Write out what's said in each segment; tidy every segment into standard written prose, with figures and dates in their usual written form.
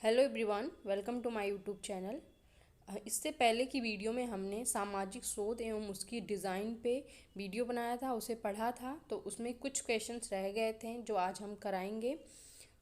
Hello everyone, welcome to my YouTube channel. इससे पहले की वीडियो में हमने सामाजिक शोध एवं उसकी डिज़ाइन पे वीडियो बनाया था, उसे पढ़ा था। तो उसमें कुछ क्वेश्चंस रह गए थे जो आज हम कराएंगे।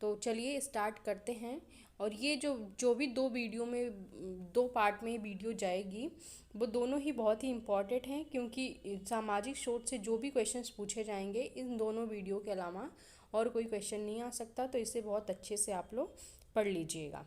तो चलिए स्टार्ट करते हैं। और ये जो जो भी दो वीडियो में दो पार्ट में वीडियो जाएगी, वो दोनों ही बहुत ही इम्पॉर्टेंट हैं, क्योंकि सामाजिक शोध से जो भी क्वेश्चंस पूछे जाएंगे इन दोनों वीडियो के अलावा और कोई क्वेश्चन नहीं आ सकता। तो इसे बहुत अच्छे से आप लोग पढ़ लीजिएगा।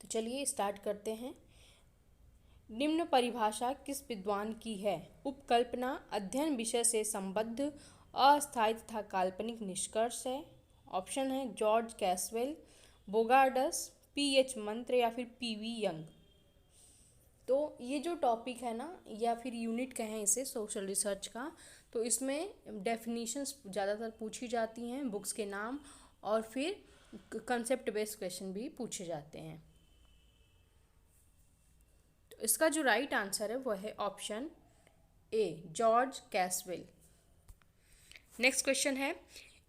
तो चलिए स्टार्ट करते हैं। निम्न परिभाषा किस विद्वान की है? उपकल्पना अध्ययन विषय से संबद्ध अस्थायी तथा काल्पनिक निष्कर्ष है। ऑप्शन है जॉर्ज कैसवेल, बोगार्डस, पीएच मंत्र या फिर पीवी यंग। तो ये जो टॉपिक है ना, या फिर यूनिट कहें इसे सोशल रिसर्च का, तो इसमें डेफिनेशंस ज़्यादातर पूछी जाती हैं, बुक्स के नाम, और फिर कंसेप्ट बेस्ड क्वेश्चन भी पूछे जाते हैं। तो इसका जो राइट आंसर है वो है option A, George Caswell. Next question है,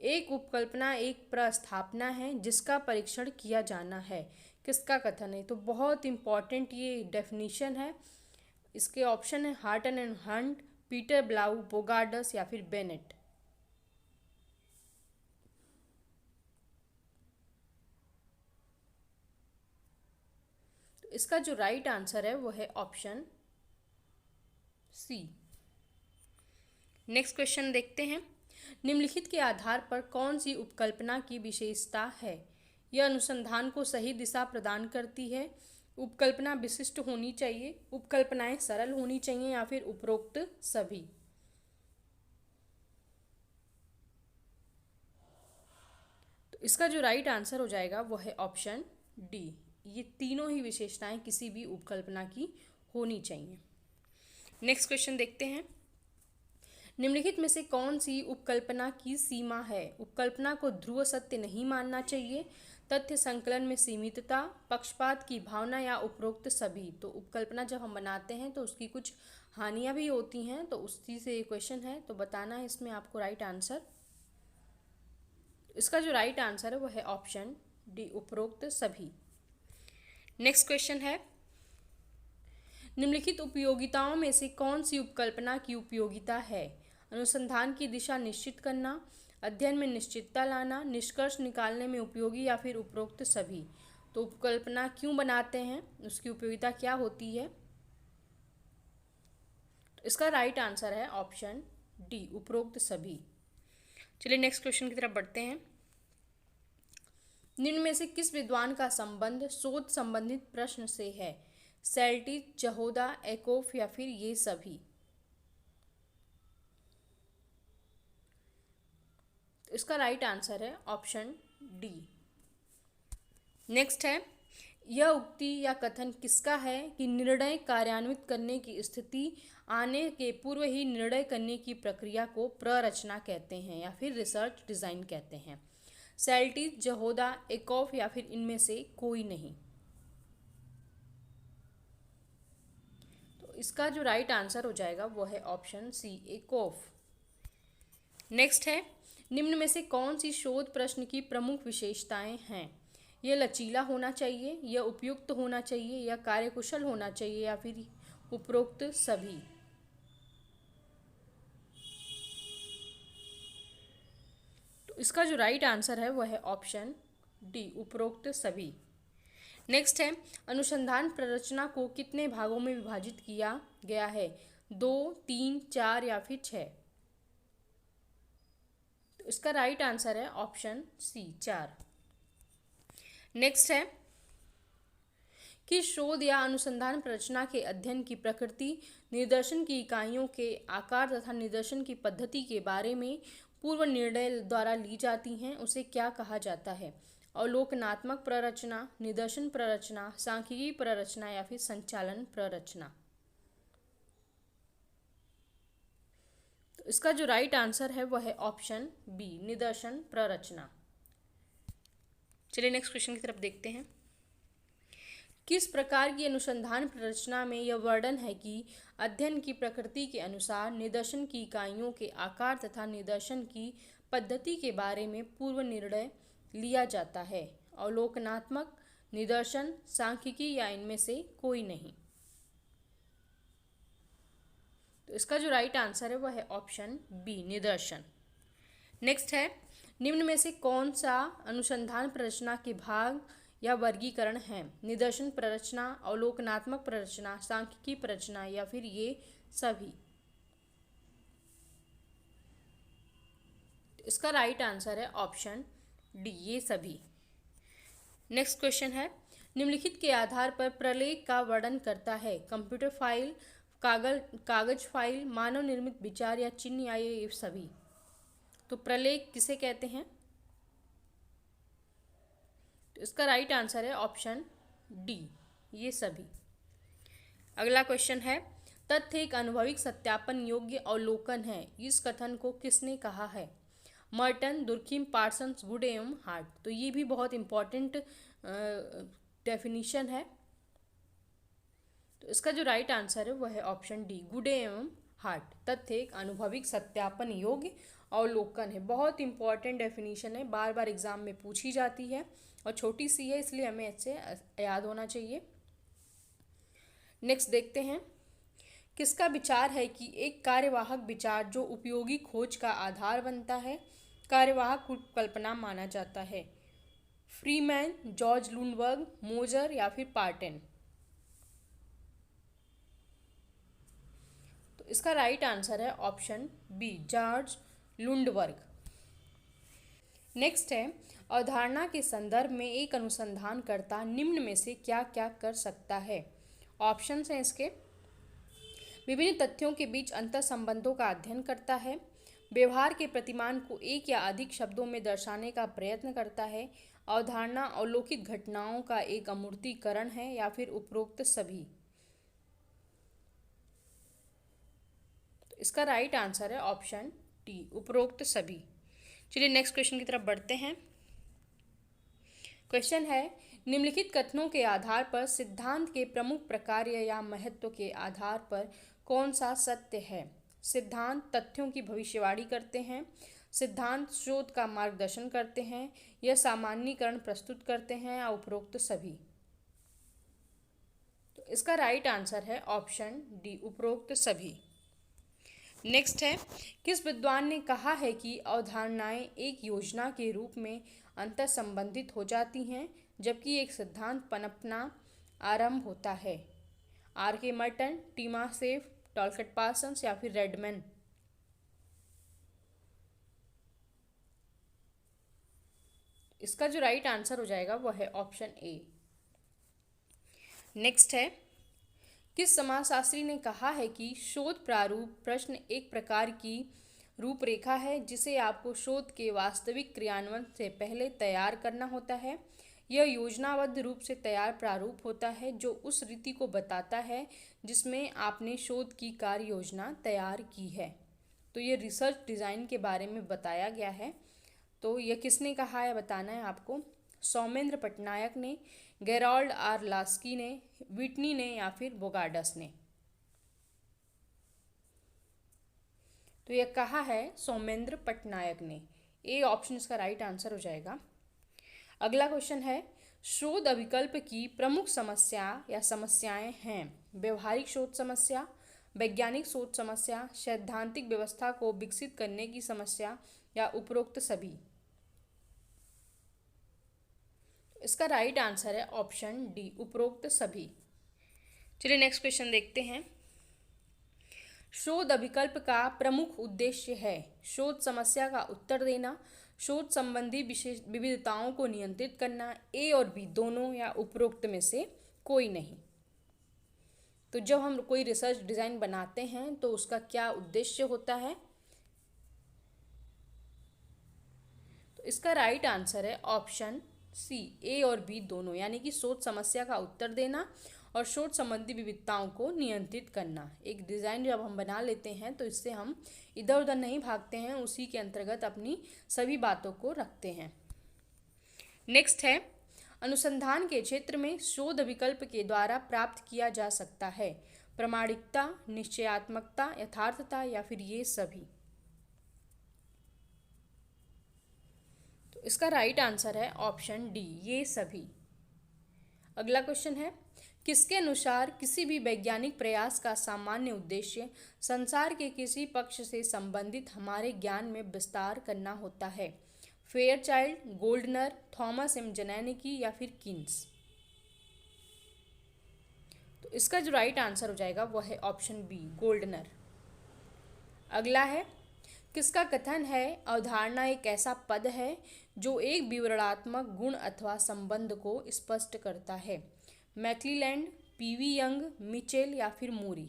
एक उपकल्पना एक प्रस्थापना है जिसका परीक्षण किया जाना है, किसका कथन है? तो बहुत इंपॉर्टेंट ये डेफिनेशन है। इसके ऑप्शन है Horton and Hunt, Peter Blau, Bogardus या फिर बेनेट। तो इसका जो राइट आंसर है वो है ऑप्शन सी। नेक्स्ट क्वेश्चन देखते हैं। निम्नलिखित के आधार पर कौन सी उपकल्पना की विशेषता है? यह अनुसंधान को सही दिशा प्रदान करती है, उपकल्पना विशिष्ट होनी चाहिए, उपकल्पनाएं सरल होनी चाहिए या फिर उपरोक्त सभी। तो इसका जो राइट आंसर हो जाएगा वो है ऑप्शन डी। ये तीनों ही विशेषताएं किसी भी उपकल्पना की होनी चाहिए। नेक्स्ट क्वेश्चन देखते हैं। निम्नलिखित में से कौन सी उपकल्पना की सीमा है? उपकल्पना को ध्रुव सत्य नहीं मानना चाहिए, तथ्य संकलन में सीमितता, पक्षपात की भावना या उपरोक्त सभी। तो उपकल्पना जब हम बनाते हैं तो उसकी कुछ हानियां भी होती हैं, तो उसी से ये क्वेश्चन है, तो बताना है इसमें आपको राइट आंसर। इसका जो राइट आंसर है वो है ऑप्शन डी, उपरोक्त सभी। नेक्स्ट क्वेश्चन है, निम्नलिखित उपयोगिताओं में से कौन सी उपकल्पना की उपयोगिता है? अनुसंधान की दिशा निश्चित करना, अध्ययन में निश्चितता लाना, निष्कर्ष निकालने में उपयोगी या फिर उपरोक्त सभी। तो उपकल्पना क्यों बनाते हैं, उसकी उपयोगिता क्या होती है? तो इसका राइट आंसर है ऑप्शन डी, उपरोक्त सभी। चलिए नेक्स्ट क्वेश्चन की तरफ बढ़ते हैं। निम्न में से किस विद्वान का संबंध शोध संबंधित प्रश्न से है? सेल्टिस, जहोदा, एकोफ या फिर ये सभी। तो इसका राइट आंसर है ऑप्शन डी। नेक्स्ट है, यह उक्ति या कथन किसका है कि निर्णय कार्यान्वित करने की स्थिति आने के पूर्व ही निर्णय करने की प्रक्रिया को प्ररचना कहते हैं या फिर रिसर्च डिजाइन कहते हैं? सेल्टिस, जहोदा, एकोफ या फिर इनमें से कोई नहीं। तो इसका जो राइट आंसर हो जाएगा वो है ऑप्शन सी, एकोफ। नेक्स्ट है, निम्न में से कौन सी शोध प्रश्न की प्रमुख विशेषताएं हैं? यह लचीला होना चाहिए, यह उपयुक्त होना चाहिए, यह कार्यकुशल होना चाहिए या फिर उपरोक्त सभी। तो इसका जो राइट आंसर है वह है ऑप्शन डी, उपरोक्त सभी। नेक्स्ट है, अनुसंधान प्ररचना को कितने भागों में विभाजित किया गया है? 2, 3, 4 या फिर 6। तो इसका राइट आंसर है ऑप्शन सी, 4। नेक्स्ट है कि शोध या अनुसंधान प्ररचना के अध्ययन की प्रकृति, निदर्शन की इकाइयों के आकार तथा निदर्शन की पद्धति के बारे में पूर्व निर्णय द्वारा ली जाती हैं, उसे क्या कहा जाता है? अवलोकनात्मक प्ररचना, निदर्शन प्ररचना, सांख्यिकी प्ररचना या फिर संचालन प्ररचना। तो इसका जो राइट आंसर है वह है ऑप्शन बी, निदर्शन प्ररचना। चलिए नेक्स्ट क्वेश्चन की तरफ देखते हैं। किस प्रकार की अनुसंधान प्ररचना में यह वर्णन है कि अध्ययन की प्रकृति के अनुसार निदर्शन की इकाइयों के आकार तथा निदर्शन की पद्धति के बारे में पूर्व निर्णय लिया जाता है? अवलोकनात्मक, निदर्शन, सांख्यिकी या इनमें से कोई नहीं। तो इसका जो राइट आंसर है वह है ऑप्शन बी, निदर्शन। नेक्स्ट है, निम्न में से कौन सा अनुसंधान प्ररचना के भाग या वर्गीकरण है? निदर्शन प्ररचना, अवलोकनात्मक प्ररचना, सांख्यिकी प्ररचना या फिर ये सभी। इसका राइट आंसर है ऑप्शन डी, ये सभी। नेक्स्ट क्वेश्चन है, निम्नलिखित के आधार पर प्रलेख का वर्णन करता है? कंप्यूटर फाइल, कागज फाइल, मानव निर्मित विचार या चिन्ह या ये सभी। तो प्रलेख किसे कहते हैं? तो इसका राइट आंसर है ऑप्शन डी, ये सभी। अगला क्वेश्चन है, तथ्य एक अनुभविक सत्यापन योग्य अवलोकन है, इस कथन को किसने कहा है? मर्टन, दुर्खिम, पार्सन्स, गुड एवं हार्ट। तो ये भी बहुत इंपॉर्टेंट डेफिनेशन है। तो इसका जो राइट आंसर है वह है ऑप्शन डी, गुड एवं हार्ट। तथ्य एक अनुभविक सत्यापन योग्य अवलोकन है। बहुत इंपॉर्टेंट डेफिनेशन है, बार बार एग्जाम में पूछी जाती है और छोटी सी है, इसलिए हमें इससे याद होना चाहिए। नेक्स्ट देखते हैं, किसका विचार है कि एक कार्यवाहक विचार जो उपयोगी खोज का आधार बनता है कार्यवाहक कल्पना माना जाता है? फ्रीमैन, जॉर्ज लुंडबर्ग, मोजर या फिर पार्टन। तो इसका राइट आंसर है option B, George Lundberg. Next है, अवधारणा के संदर्भ में एक अनुसंधानकर्ता निम्न में से क्या क्या कर सकता है? ऑप्शंस हैं इसके, विभिन्न तथ्यों के बीच अंतर संबंधों का अध्ययन करता है, व्यवहार के प्रतिमान को एक या अधिक शब्दों में दर्शाने का प्रयत्न करता है, अवधारणा अवलोकित घटनाओं का एक अमूर्तीकरण है या फिर उपरोक्त सभी। तो इसका राइट आंसर है ऑप्शन डी, उपरोक्त सभी। चलिए नेक्स्ट क्वेश्चन की तरफ बढ़ते हैं। क्वेश्चन है, निम्नलिखित कथनों के आधार पर सिद्धांत के प्रमुख प्रकार या महत्व के आधार पर कौन सा सत्य है? सिद्धांत तथ्यों की भविष्यवाणी करते हैं, सिद्धांत शोध का मार्गदर्शन करते हैं, या सामान्यीकरण प्रस्तुत करते हैं, या उपरोक्त सभी। तो इसका राइट आंसर है ऑप्शन डी, उपरोक्त सभी। नेक्स्ट है, किस विद्वान ने कहा है कि अवधारणाएं एक योजना के रूप में अंतर संबंधित हो जाती हैं जबकि एक सिद्धांत पनपना आरंभ होता है? आर के मर्टन, टीमा सेफ, टॉलकट पार्सन्स या फिर रेडमैन। इसका जो राइट आंसर हो जाएगा वह है ऑप्शन ए। नेक्स्ट है, किस समाजशास्त्री ने कहा है कि शोध प्रारूप प्रश्न एक प्रकार की रूपरेखा है जिसे आपको शोध के वास्तविक क्रियान्वयन से पहले तैयार करना होता है? यह योजनाबद्ध रूप से तैयार प्रारूप होता है जो उस रीति को बताता है जिसमें आपने शोध की कार्य योजना तैयार की है। तो ये रिसर्च डिज़ाइन के बारे में बताया गया है। तो यह किसने कहा है बताना है आपको, सौमेंद्र पटनायक ने, गेराल्ड आर लास्की ने, विटनी ने या फिर बोगार्डस ने। तो यह कहा है सौमेंद्र पटनायक ने, ए ऑप्शन इसका राइट आंसर हो जाएगा। अगला क्वेश्चन है, शोध अभिकल्प की प्रमुख समस्या या समस्याएं हैं? व्यवहारिक शोध समस्या, वैज्ञानिक शोध समस्या, सैद्धांतिक व्यवस्था को विकसित करने की समस्या, या उपरोक्त सभी। इसका राइट आंसर है ऑप्शन डी, उपरोक्त सभी। चलिए नेक्स्ट क्वेश्चन देखते हैं। शोध अभिकल्प का प्रमुख उद्देश्य है शोध समस्या का उत्तर देना, शोध संबंधी विशेष विविधताओं को नियंत्रित करना, ए और बी दोनों, या उपरोक्त में से कोई नहीं। तो जब हम कोई रिसर्च डिज़ाइन बनाते हैं तो उसका क्या उद्देश्य होता है? तो इसका राइट आंसर है ऑप्शन सी, ए और बी दोनों, यानी कि शोध समस्या का उत्तर देना और शोध संबंधी विविधताओं को नियंत्रित करना। एक डिज़ाइन जब हम बना लेते हैं तो इससे हम इधर उधर नहीं भागते हैं, उसी के अंतर्गत अपनी सभी बातों को रखते हैं। नेक्स्ट है, अनुसंधान के क्षेत्र में शोध विकल्प के द्वारा प्राप्त किया जा सकता है प्रामाणिकता, निश्चयात्मकता, यथार्थता, या फिर ये सभी। तो इसका राइट आंसर है ऑप्शन डी, ये सभी। अगला क्वेश्चन है, किसके अनुसार किसी भी वैज्ञानिक प्रयास का सामान्य उद्देश्य संसार के किसी पक्ष से संबंधित हमारे ज्ञान में विस्तार करना होता है? फेयरचाइल्ड, गोल्डनर, थॉमस एम जैनेकी या फिर कीन्स? तो इसका जो राइट आंसर हो जाएगा वो है ऑप्शन बी, गोल्डनर। अगला है, किसका कथन है अवधारणा एक ऐसा पद है जो एक विवरणात्मक गुण अथवा संबंध को स्पष्ट करता है? मैक्लीलैंड, पीवी यंग, मिचेल या फिर मूरी?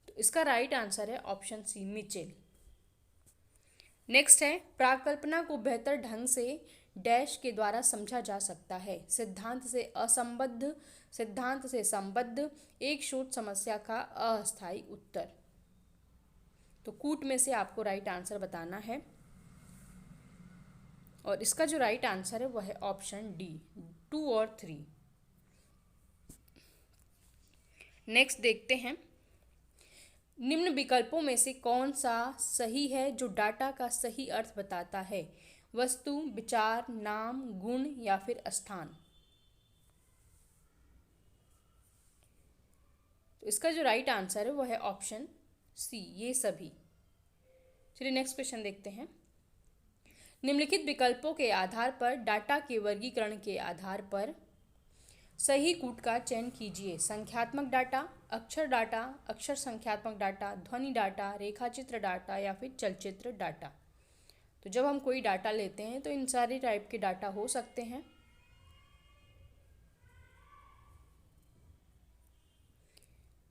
तो इसका राइट आंसर है ऑप्शन सी, मिचेल। नेक्स्ट है, प्राकल्पना को बेहतर ढंग से डैश के द्वारा समझा जा सकता है? सिद्धांत से असंबद्ध, सिद्धांत से संबद्ध, एक शोध समस्या का अस्थायी उत्तर। तो कूट में से आपको राइट आंसर बताना है और इसका जो राइट आंसर है वह है ऑप्शन डी, 2 और 3। नेक्स्ट देखते हैं, निम्न विकल्पों में से कौन सा सही है जो डाटा का सही अर्थ बताता है? वस्तु, विचार, नाम, गुण या फिर स्थान? तो इसका जो राइट आंसर है वह है ऑप्शन सी, ये सभी। चलिए नेक्स्ट क्वेश्चन देखते हैं, निम्नलिखित विकल्पों के आधार पर डाटा के वर्गीकरण के आधार पर सही कूट का चयन कीजिए। संख्यात्मक डाटा, अक्षर डाटा, अक्षर संख्यात्मक डाटा, ध्वनि डाटा, रेखाचित्र डाटा या फिर चलचित्र डाटा? तो जब हम कोई डाटा लेते हैं तो इन सारे टाइप के डाटा हो सकते हैं।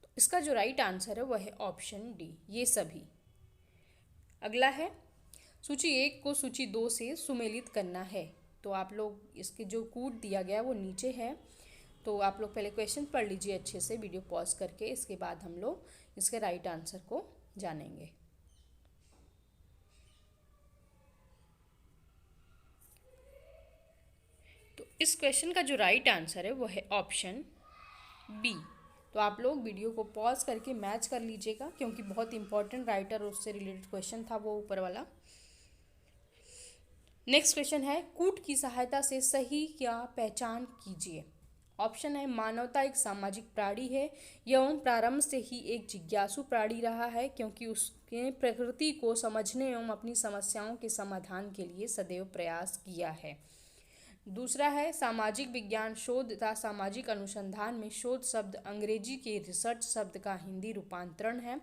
तो इसका जो राइट आंसर है वह है ऑप्शन डी, ये सभी। अगला है, सूची 1 को सूची 2 से सुमेलित करना है। तो आप लोग इसके जो कूट दिया गया वो नीचे है, तो आप लोग पहले क्वेश्चन पढ़ लीजिए अच्छे से वीडियो पॉज करके, इसके बाद हम लोग इसके राइट आंसर को जानेंगे। तो इस क्वेश्चन का जो राइट आंसर है वो है ऑप्शन बी। तो आप लोग वीडियो को पॉज करके मैच कर लीजिएगा क्योंकि बहुत इंपॉर्टेंट राइटर और उससे रिलेटेड क्वेश्चन था वो ऊपर वाला। नेक्स्ट क्वेश्चन है, कूट की सहायता से सही क्या पहचान कीजिए? ऑप्शन है, मानवता एक सामाजिक प्राणी है, एवं प्रारंभ से ही एक जिज्ञासु प्राणी रहा है क्योंकि उसने प्रकृति को समझने एवं अपनी समस्याओं के समाधान के लिए सदैव प्रयास किया है। दूसरा है, सामाजिक विज्ञान शोध तथा सामाजिक अनुसंधान में शोध शब्द अंग्रेजी के रिसर्च शब्द का हिंदी रूपांतरण है।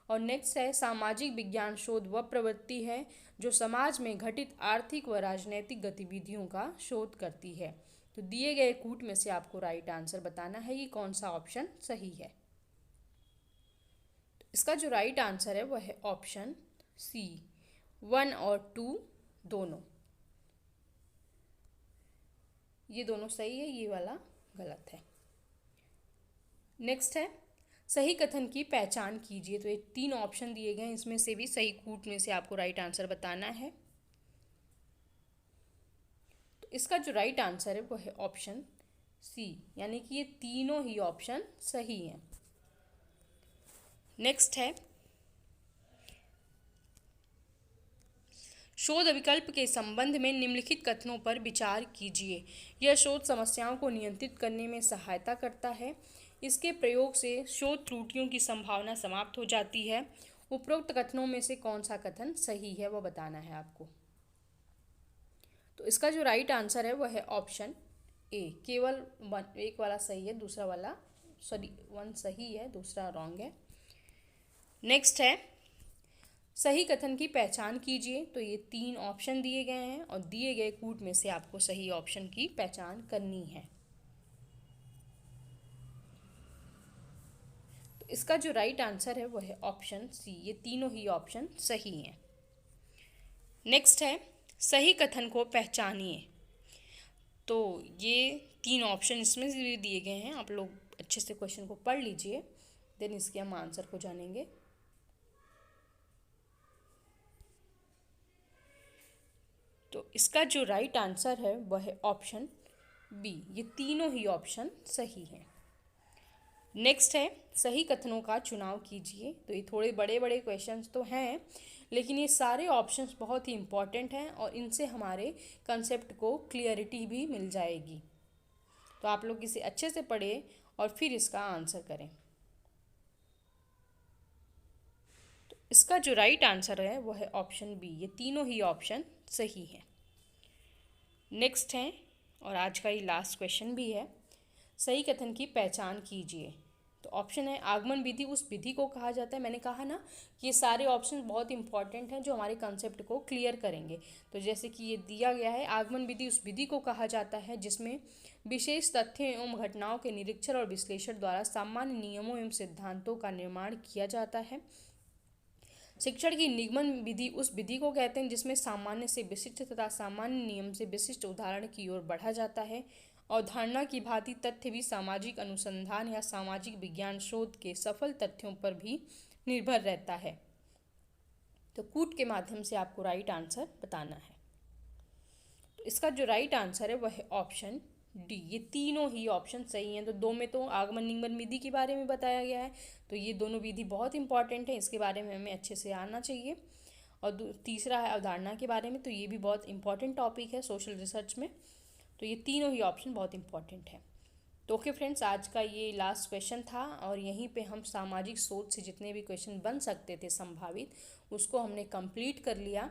और नेक्स्ट है, सामाजिक विज्ञान शोध वह प्रवृत्ति है जो समाज में घटित आर्थिक व राजनैतिक गतिविधियों का शोध करती है। तो दिए गए कूट में से आपको राइट आंसर बताना है कि कौन सा ऑप्शन सही है। तो इसका जो राइट आंसर है वह है ऑप्शन सी, 1 और 2 दोनों। ये दोनों सही है, ये वाला गलत है। नेक्स्ट है, सही कथन की पहचान कीजिए। तो ये 3 ऑप्शन दिए गए हैं, इसमें से भी सही कूट में से आपको राइट आंसर बताना है। तो इसका जो राइट आंसर है वो है ऑप्शन सी, यानी कि ये तीनों ही ऑप्शन सही हैं। नेक्स्ट है, शोध विकल्प के संबंध में निम्नलिखित कथनों पर विचार कीजिए। यह शोध समस्याओं को नियंत्रित करने में सहायता करता है। इसके प्रयोग से शोध त्रुटियों की संभावना समाप्त हो जाती है। उपरोक्त कथनों में से कौन सा कथन सही है वो बताना है आपको। तो इसका जो राइट आंसर है वह है ऑप्शन ए, केवल 1 वाला सही है, दूसरा वाला 1 सही है, दूसरा रॉन्ग है। नेक्स्ट है, सही कथन की पहचान कीजिए। तो ये 3 ऑप्शन दिए गए हैं और दिए गए कूट में से आपको सही ऑप्शन की पहचान करनी है। तो इसका जो राइट आंसर है वह है ऑप्शन सी, ये तीनों ही ऑप्शन सही हैं। नेक्स्ट है, सही कथन को पहचानिए। तो ये 3 ऑप्शन इसमें से दिए गए हैं, आप लोग अच्छे से क्वेश्चन को पढ़ लीजिए, देन इसके हम आंसर को जानेंगे। तो इसका जो राइट आंसर है वह है ऑप्शन बी, ये तीनों ही ऑप्शन सही हैं। नेक्स्ट है सही कथनों का चुनाव कीजिए। तो ये थोड़े बड़े बड़े क्वेश्चंस तो हैं, लेकिन ये सारे ऑप्शंस बहुत ही इम्पॉर्टेंट हैं और इनसे हमारे कंसेप्ट को क्लियरिटी भी मिल जाएगी। तो आप लोग इसे अच्छे से पढ़ें और फिर इसका आंसर करें। तो इसका जो राइट आंसर है वो है ऑप्शन बी। ये तीनों ही ऑप्शन सही हैं। नेक्स्ट है, और आज का ये लास्ट क्वेश्चन भी है, सही कथन की पहचान कीजिए। तो ऑप्शन है आगमन विधि उस विधि को कहा जाता है। मैंने कहा ना कि ये सारे ऑप्शन बहुत इंपॉर्टेंट हैं जो हमारे कंसेप्ट को क्लियर करेंगे। तो जैसे कि ये दिया गया है, आगमन विधि उस विधि को कहा जाता है जिसमें विशेष तथ्यों एवं घटनाओं के निरीक्षण और विश्लेषण द्वारा सामान्य नियमों एवं सिद्धांतों का निर्माण किया जाता है। शिक्षण की निगमन विधि उस विधि को कहते हैं जिसमें सामान्य से विशिष्ट तथा सामान्य नियम से विशिष्ट उदाहरण की ओर बढ़ा जाता है। अवधारणा की भांति तथ्य भी सामाजिक अनुसंधान या सामाजिक विज्ञान शोध के सफल तथ्यों पर भी निर्भर रहता है। तो कूट के माध्यम से आपको राइट आंसर बताना है। तो इसका जो राइट आंसर है वह है ऑप्शन डी। ये तीनों ही ऑप्शन सही हैं। तो दो में तो आगमन निगमन विधि के बारे में बताया गया है, तो ये दोनों विधि बहुत इंपॉर्टेंट है, इसके बारे में हमें अच्छे से आना चाहिए। और तीसरा है अवधारणा के बारे में, तो ये भी बहुत इंपॉर्टेंट टॉपिक है सोशल रिसर्च में। तो ये तीनों ही ऑप्शन बहुत इंपॉर्टेंट है। तो ओके फ्रेंड्स, आज का ये लास्ट क्वेश्चन था और यहीं पे हम सामाजिक सोच से जितने भी क्वेश्चन बन सकते थे संभावित, उसको हमने कंप्लीट कर लिया।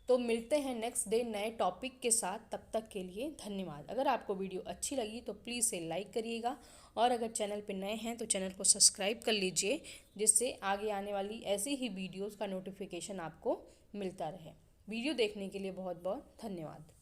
तो मिलते हैं नेक्स्ट डे नए टॉपिक के साथ। तब तक के लिए धन्यवाद। अगर आपको वीडियो अच्छी लगी तो प्लीज़ इसे लाइक करिएगा, और अगर चैनल पे नए हैं तो चैनल को सब्सक्राइब कर लीजिए, जिससे आगे आने वाली ऐसी ही वीडियोस का नोटिफिकेशन आपको मिलता रहे। वीडियो देखने के लिए बहुत बहुत धन्यवाद।